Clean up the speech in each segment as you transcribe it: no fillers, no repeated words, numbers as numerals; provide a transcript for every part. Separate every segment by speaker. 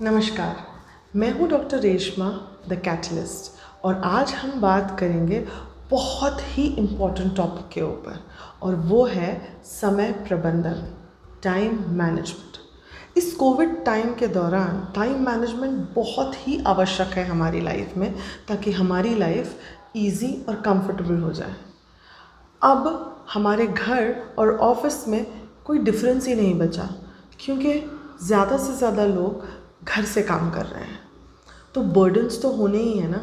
Speaker 1: नमस्कार, मैं हूँ डॉक्टर रेशमा द कैटलिस्ट और आज हम बात करेंगे बहुत ही इम्पोर्टेंट टॉपिक के ऊपर और वो है समय प्रबंधन, टाइम मैनेजमेंट। इस कोविड टाइम के दौरान टाइम मैनेजमेंट बहुत ही आवश्यक है हमारी लाइफ में, ताकि हमारी लाइफ ईजी और कंफर्टेबल हो जाए। अब हमारे घर और ऑफिस में कोई डिफरेंस ही नहीं बचा, क्योंकि ज़्यादा से ज़्यादा लोग घर से काम कर रहे हैं। तो बर्डन्स तो होने ही है ना।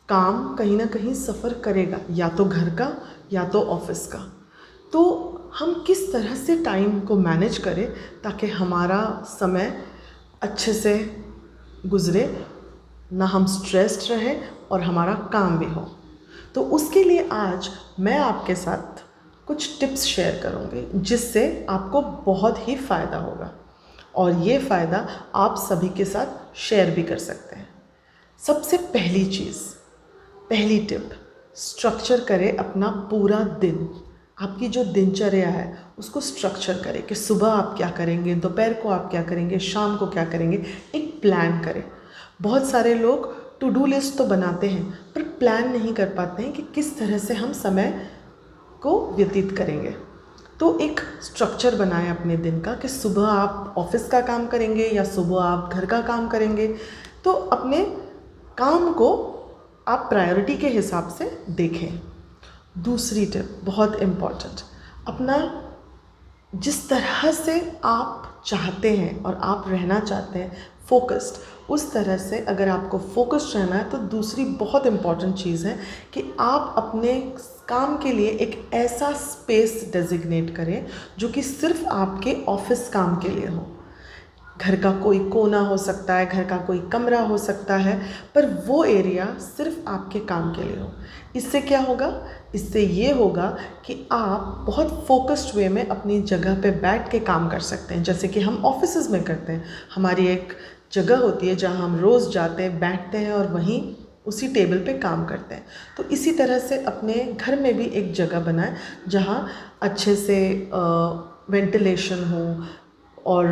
Speaker 1: काम कहीं ना कहीं सफ़र करेगा, या तो घर का या तो ऑफिस का। तो हम किस तरह से टाइम को मैनेज करें ताकि हमारा समय अच्छे से गुज़रे, ना हम स्ट्रेस्ड रहें और हमारा काम भी हो। तो उसके लिए आज मैं आपके साथ कुछ टिप्स शेयर करूँगी जिससे आपको बहुत ही फ़ायदा होगा और ये फ़ायदा आप सभी के साथ शेयर भी कर सकते हैं। सबसे पहली टिप, स्ट्रक्चर करें अपना पूरा दिन। आपकी जो दिनचर्या है उसको स्ट्रक्चर करें कि सुबह आप क्या करेंगे, दोपहर को आप क्या करेंगे, शाम को क्या करेंगे। एक प्लान करें। बहुत सारे लोग टू डू लिस्ट तो बनाते हैं पर प्लान नहीं कर पाते हैं कि किस तरह से हम समय को व्यतीत करेंगे। तो एक स्ट्रक्चर बनाएं अपने दिन का कि सुबह आप ऑफिस का काम करेंगे या सुबह आप घर का काम करेंगे। तो अपने काम को आप प्रायोरिटी के हिसाब से देखें। दूसरी टिप बहुत इम्पॉर्टेंट, अपना जिस तरह से आप चाहते हैं और आप रहना चाहते हैं फोकस्ड, उस तरह से अगर आपको फोकस्ड रहना है तो दूसरी बहुत इम्पॉर्टेंट चीज़ है कि आप अपने काम के लिए एक ऐसा स्पेस डेजिग्नेट करें जो कि सिर्फ आपके ऑफिस काम के लिए हो। घर का कोई कोना हो सकता है, घर का कोई कमरा हो सकता है, पर वो एरिया सिर्फ आपके काम के लिए हो। इससे क्या होगा? इससे ये होगा कि आप बहुत फोकस्ड वे में अपनी जगह पे बैठ के काम कर सकते हैं, जैसे कि हम ऑफिसेज़ में करते हैं। हमारी एक जगह होती है जहाँ हम रोज़ जाते हैं, बैठते हैं और वहीं उसी टेबल पे काम करते हैं। तो इसी तरह से अपने घर में भी एक जगह बनाएं जहाँ अच्छे से वेंटिलेशन हो और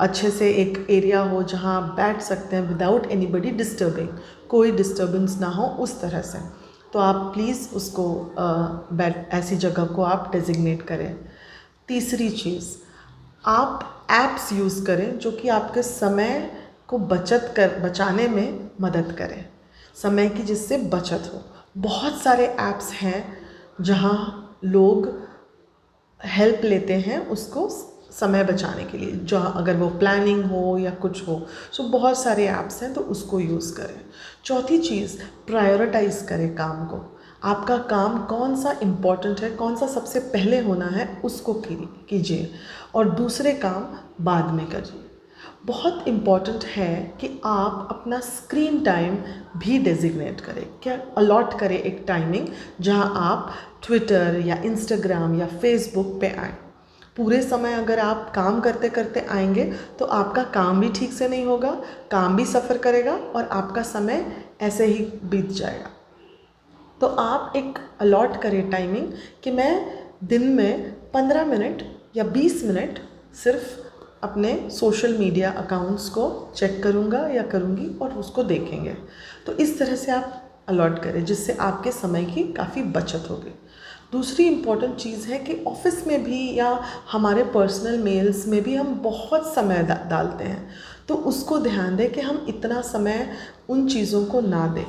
Speaker 1: अच्छे से एक एरिया हो जहाँ आप बैठ सकते हैं विदाउट एनीबडी डिस्टर्बिंग, कोई डिस्टर्बेंस ना हो उस तरह से। तो आप प्लीज़ उसको ऐसी जगह को आप डेजिग्नेट करें। तीसरी चीज़, आप ऐप्स यूज़ करें जो कि आपके समय को बचाने में मदद करें, समय की जिससे बचत हो। बहुत सारे ऐप्स हैं जहाँ लोग हेल्प लेते हैं उसको समय बचाने के लिए, जो अगर वो प्लानिंग हो या कुछ हो। सो बहुत सारे ऐप्स हैं, तो उसको यूज़ करें। चौथी चीज़, प्रायोरिटाइज़ करें काम को। आपका काम कौन सा इम्पॉर्टेंट है, कौन सा सबसे पहले होना है, उसको कीजिए और दूसरे काम बाद में करिए। बहुत इम्पॉर्टेंट है कि आप अपना स्क्रीन टाइम भी डेजिग्नेट करें, क्या अलॉट करें एक टाइमिंग जहां आप ट्विटर या इंस्टाग्राम या फेसबुक पे आएँ। पूरे समय अगर आप काम करते करते आएंगे तो आपका काम भी ठीक से नहीं होगा, काम भी सफ़र करेगा और आपका समय ऐसे ही बीत जाएगा। तो आप एक अलॉट करें टाइमिंग कि मैं दिन में 15 मिनट या 20 मिनट सिर्फ अपने सोशल मीडिया अकाउंट्स को चेक करूँगा या करूँगी और उसको देखेंगे। तो इस तरह से आप अलॉट करें जिससे आपके समय की काफ़ी बचत होगी। दूसरी इम्पॉर्टेंट चीज़ है कि ऑफ़िस में भी या हमारे पर्सनल मेल्स में भी हम बहुत समय डालते हैं, तो उसको ध्यान दें कि हम इतना समय उन चीज़ों को ना दें।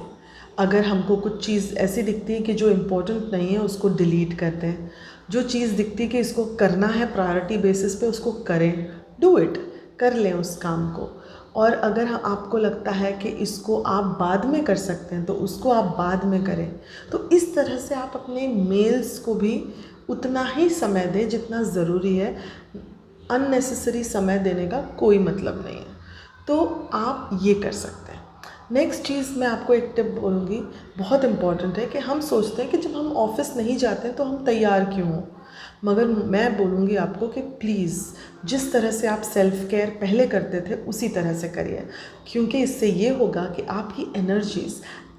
Speaker 1: अगर हमको कुछ चीज़ ऐसी दिखती है कि जो इम्पोर्टेंट नहीं है, उसको डिलीट कर दें। जो चीज़ दिखती है कि इसको करना है प्रायोरिटी बेसिस पे, उसको करें, डू इट, कर लें उस काम को। और अगर आपको लगता है कि इसको आप बाद में कर सकते हैं तो उसको आप बाद में करें। तो इस तरह से आप अपने मेल्स को भी उतना ही समय दें जितना ज़रूरी है। अननेसेसरी समय देने का कोई मतलब नहीं है। तो आप ये कर सकते हैं। नेक्स्ट चीज़ मैं आपको एक टिप बोलूँगी, बहुत इम्पॉर्टेंट है कि हम सोचते हैं कि जब हम ऑफ़िस नहीं जाते हैं तो हम तैयार क्यों हों। मगर मैं बोलूँगी आपको कि प्लीज़ जिस तरह से आप सेल्फ़ केयर पहले करते थे उसी तरह से करिए, क्योंकि इससे ये होगा कि आपकी एनर्जीज़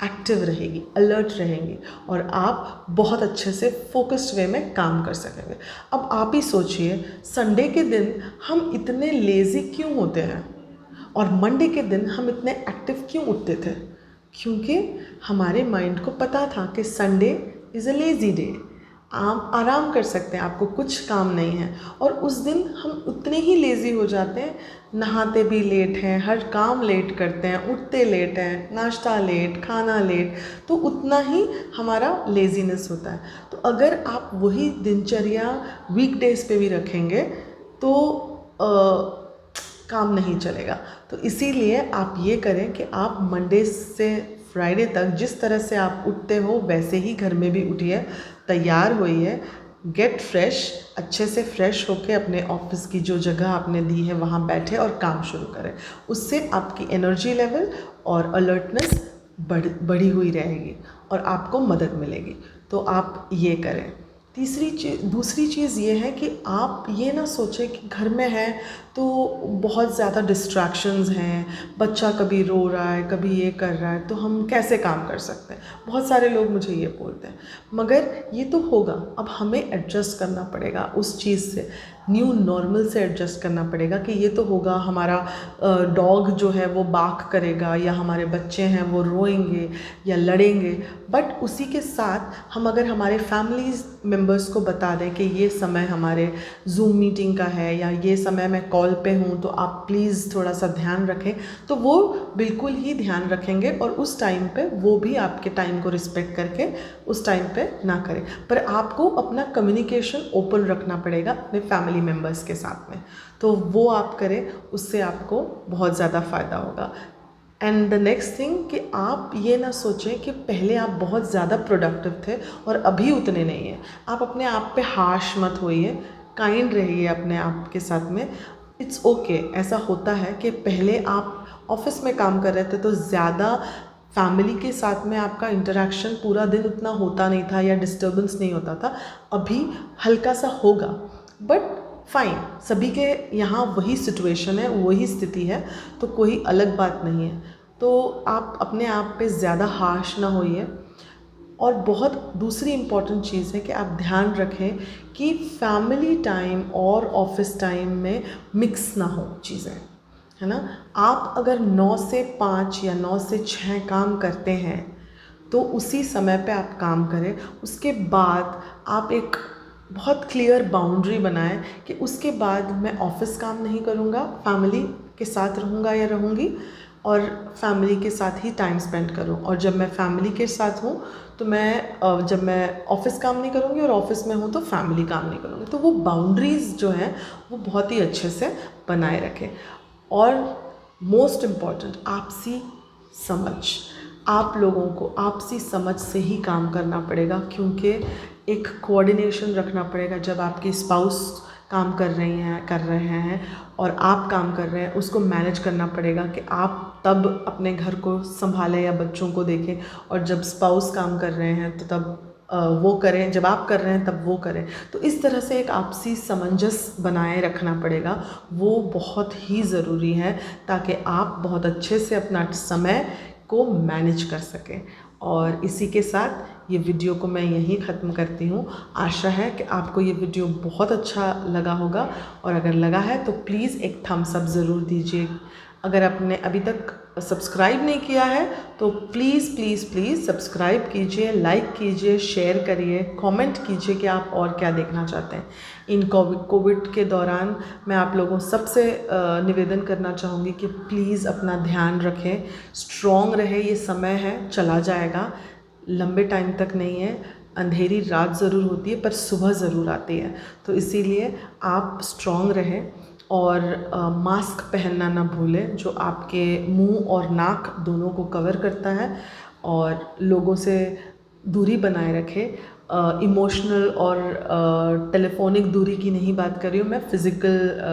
Speaker 1: एक्टिव रहेगी, अलर्ट रहेंगी और आप बहुत अच्छे से फोकस्ड वे में काम कर सकेंगे। अब आप ही सोचिए, संडे के दिन हम इतने लेज़ी क्यों होते हैं? और मंडे के दिन हम इतने एक्टिव क्यों उठते थे? क्योंकि हमारे माइंड को पता था कि Sunday is a lazy day, आप आराम कर सकते हैं, आपको कुछ काम नहीं है। और उस दिन हम उतने ही लेज़ी हो जाते हैं, नहाते भी लेट हैं, हर काम लेट करते हैं, उठते लेट हैं, नाश्ता लेट, खाना लेट, तो उतना ही हमारा लेज़ीनेस होता है। तो अगर आप वही दिनचर्या वीकडेज़ पे भी रखेंगे तो काम नहीं चलेगा। तो इसीलिए आप ये करें कि आप मंडे से फ्राइडे तक जिस तरह से आप उठते हो वैसे ही घर में भी उठिए, तैयार होइए, गेट फ्रेश, अच्छे से फ्रेश होके अपने ऑफिस की जो जगह आपने दी है वहाँ बैठे और काम शुरू करें। उससे आपकी एनर्जी लेवल और अलर्टनेस बढ़ी हुई रहेगी और आपको मदद मिलेगी। तो आप ये करें। दूसरी चीज़ ये है कि आप ये ना सोचें कि घर में है तो बहुत ज़्यादा डिस्ट्रैक्शंस हैं, बच्चा कभी रो रहा है, कभी ये कर रहा है, तो हम कैसे काम कर सकते हैं। बहुत सारे लोग मुझे ये बोलते हैं, मगर ये तो होगा, अब हमें एडजस्ट करना पड़ेगा उस चीज़ से, न्यू नॉर्मल से एडजस्ट करना पड़ेगा कि ये तो होगा, हमारा डॉग जो है वो बार्क करेगा या हमारे बच्चे हैं वो रोएंगे या लड़ेंगे, बट उसी के साथ हम अगर हमारे फैमिलीज़ मेंबर्स को बता दें कि ये समय हमारे जूम मीटिंग का है या ये समय मैं कॉल पे हूँ तो आप प्लीज़ थोड़ा सा ध्यान रखें, तो वो बिल्कुल ही ध्यान रखेंगे और उस टाइम पे वो भी आपके टाइम को रिस्पेक्ट करके उस टाइम पे ना करें। पर आपको अपना कम्युनिकेशन ओपन रखना पड़ेगा अपने फैमिली मेम्बर्स के साथ में, तो वो आप करें, उससे आपको बहुत ज़्यादा फ़ायदा होगा। एंड द नेक्स्ट थिंग कि आप ये ना सोचें कि पहले आप बहुत ज़्यादा प्रोडक्टिव थे और अभी उतने नहीं हैं। आप अपने आप पे हार्श मत होइए, काइंड रहिए अपने आप के साथ में। इट्स ओके, ऐसा होता है कि पहले आप ऑफिस में काम कर रहे थे तो ज़्यादा फैमिली के साथ में आपका इंटरेक्शन पूरा दिन उतना होता नहीं था या डिस्टर्बेंस नहीं होता था। अभी हल्का सा होगा, बट फाइन, सभी के यहाँ वही सिचुएशन है, वही स्थिति है, तो कोई अलग बात नहीं है। तो आप अपने आप पे ज़्यादा हार्श ना होइए। और बहुत दूसरी इम्पॉर्टेंट चीज़ है कि आप ध्यान रखें कि फैमिली टाइम और ऑफिस टाइम में मिक्स ना हो चीज़ें, है ना। आप अगर 9 से 5 या 9 से 6 काम करते हैं तो उसी समय पे आप काम करें। उसके बाद आप एक बहुत क्लियर बाउंड्री बनाएं कि उसके बाद मैं ऑफिस काम नहीं करूँगा, फैमिली के साथ रहूँगा या रहूँगी और फैमिली के साथ ही टाइम स्पेंड करूँ। और जब मैं फैमिली के साथ हूँ तो जब मैं ऑफिस काम नहीं करूँगी और ऑफिस में हूँ तो फैमिली काम नहीं करूँगी। तो वो बाउंड्रीज़ जो हैं वो बहुत ही अच्छे से बनाए रखें। और मोस्ट इम्पॉर्टेंट, आपसी समझ। आप लोगों को आपसी समझ से ही काम करना पड़ेगा, क्योंकि एक कोऑर्डिनेशन रखना पड़ेगा। जब आपके स्पाउस काम कर रहे हैं और आप काम कर रहे हैं, उसको मैनेज करना पड़ेगा कि आप तब अपने घर को संभालें या बच्चों को देखें, और जब स्पाउस काम कर रहे हैं तो तब वो करें, जब आप कर रहे हैं तब वो करें। तो इस तरह से एक आपसी सामंजस्य बनाए रखना पड़ेगा, वो बहुत ही ज़रूरी है, ताकि आप बहुत अच्छे से अपना समय को मैनेज कर सकें। और इसी के साथ ये वीडियो को मैं यहीं ख़त्म करती हूँ। आशा है कि आपको ये वीडियो बहुत अच्छा लगा होगा, और अगर लगा है तो प्लीज़ एक थम्स अप ज़रूर दीजिए। अगर आपने अभी तक सब्सक्राइब नहीं किया है तो प्लीज़ प्लीज़ प्लीज़ सब्सक्राइब कीजिए, लाइक कीजिए, शेयर करिए, कमेंट कीजिए कि आप और क्या देखना चाहते हैं। इन कोविड के दौरान मैं आप लोगों सबसे निवेदन करना चाहूँगी कि प्लीज़ अपना ध्यान रखें, स्ट्रॉन्ग रहे। ये समय है, चला जाएगा, लंबे टाइम तक नहीं है। अंधेरी रात ज़रूर होती है पर सुबह ज़रूर आती है। तो इसीलिए आप स्ट्रॉन्ग रहें और मास्क पहनना ना भूलें, जो आपके मुंह और नाक दोनों को कवर करता है, और लोगों से दूरी बनाए रखें। इमोशनल और टेलीफोनिक दूरी की नहीं बात कर रही हूँ मैं, फ़िज़िकल